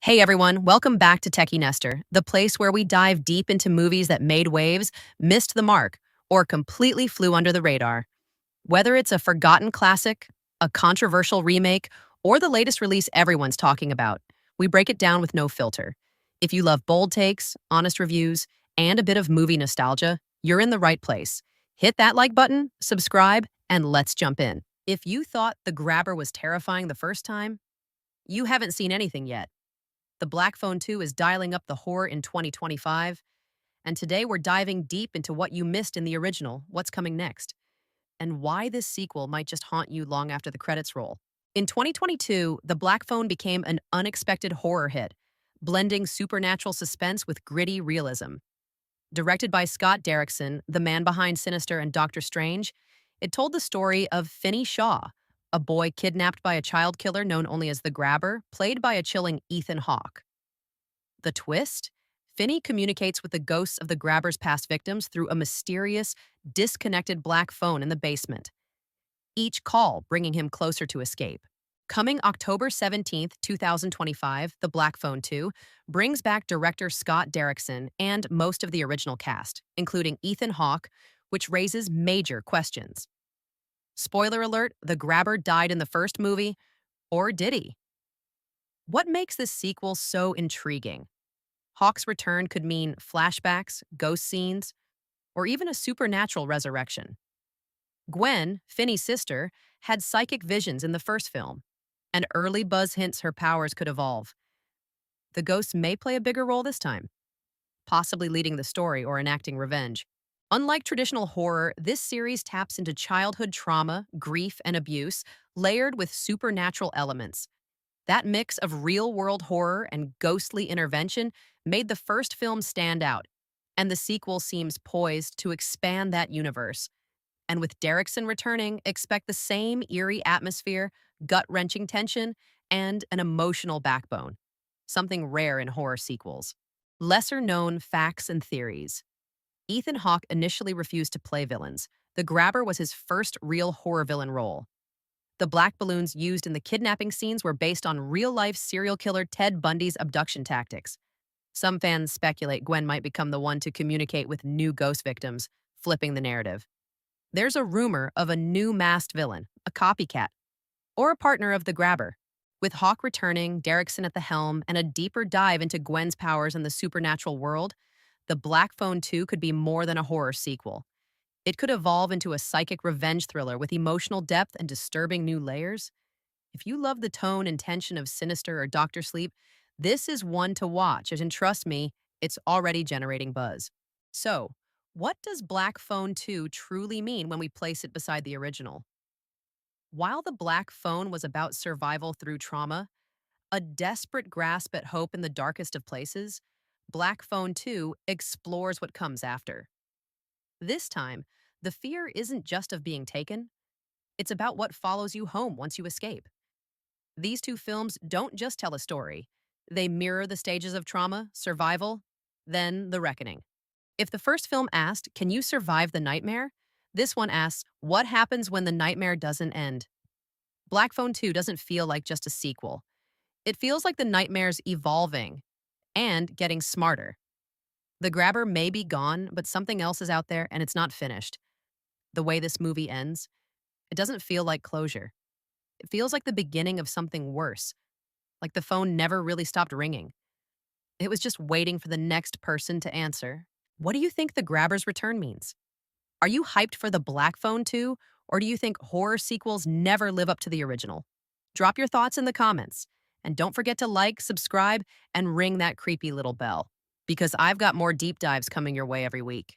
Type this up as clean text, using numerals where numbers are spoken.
Hey everyone, welcome back to Techie Nester, the place where we dive deep into movies that made waves, missed the mark, or completely flew under the radar. Whether it's a forgotten classic, a controversial remake, or the latest release everyone's talking about, we break it down with no filter. If you love bold takes, honest reviews, and a bit of movie nostalgia, you're in the right place. Hit that like button, subscribe, and let's jump in. If you thought The Grabber was terrifying the first time, you haven't seen anything yet. The Black Phone 2 is dialing up the horror in 2025, and today we're diving deep into what you missed in the original, what's coming next, and why this sequel might just haunt you long after the credits roll. In 2022, The Black Phone became an unexpected horror hit, blending supernatural suspense with gritty realism. Directed by Scott Derrickson, the man behind Sinister and Doctor Strange, it told the story of Finney Shaw, a boy kidnapped by a child killer known only as the Grabber, played by a chilling Ethan Hawke. The twist? Finney communicates with the ghosts of the Grabber's past victims through a mysterious, disconnected black phone in the basement, each call bringing him closer to escape. Coming October 17th, 2025, The Black Phone 2 brings back director Scott Derrickson and most of the original cast, including Ethan Hawke, which raises major questions. Spoiler alert, the Grabber died in the first movie, or did he? What makes this sequel so intriguing? Hawke's return could mean flashbacks, ghost scenes, or even a supernatural resurrection. Gwen, Finney's sister, had psychic visions in the first film, and early buzz hints her powers could evolve. The ghosts may play a bigger role this time, possibly leading the story or enacting revenge. Unlike traditional horror, this series taps into childhood trauma, grief, and abuse, layered with supernatural elements. That mix of real-world horror and ghostly intervention made the first film stand out, and the sequel seems poised to expand that universe. And with Derrickson returning, expect the same eerie atmosphere, gut-wrenching tension, and an emotional backbone, something rare in horror sequels. Lesser-known facts and theories. Ethan Hawke initially refused to play villains. The Grabber was his first real horror villain role. The black balloons used in the kidnapping scenes were based on real-life serial killer Ted Bundy's abduction tactics. Some fans speculate Gwen might become the one to communicate with new ghost victims, flipping the narrative. There's a rumor of a new masked villain, a copycat, or a partner of the Grabber. With Hawke returning, Derrickson at the helm, and a deeper dive into Gwen's powers in the supernatural world, The Black Phone 2 could be more than a horror sequel. It could evolve into a psychic revenge thriller with emotional depth and disturbing new layers. If you love the tone and tension of Sinister or Doctor Sleep, this is one to watch, and trust me, it's already generating buzz. So, what does Black Phone 2 truly mean when we place it beside the original? While The Black Phone was about survival through trauma, a desperate grasp at hope in the darkest of places, Black Phone 2 explores what comes after. This time, the fear isn't just of being taken, it's about what follows you home once you escape. These two films don't just tell a story, they mirror the stages of trauma, survival, then the reckoning. If the first film asked, "Can you survive the nightmare?" This one asks, "What happens when the nightmare doesn't end?" Black Phone 2 doesn't feel like just a sequel. It feels like the nightmare's evolving and getting smarter. The Grabber may be gone, but something else is out there and it's not finished. The way this movie ends, it doesn't feel like closure. It feels like the beginning of something worse, like the phone never really stopped ringing. It was just waiting for the next person to answer. What do you think the Grabber's return means? Are you hyped for the Black Phone 2, or do you think horror sequels never live up to the original? Drop your thoughts in the comments. And don't forget to like, subscribe, and ring that creepy little bell, because I've got more deep dives coming your way every week.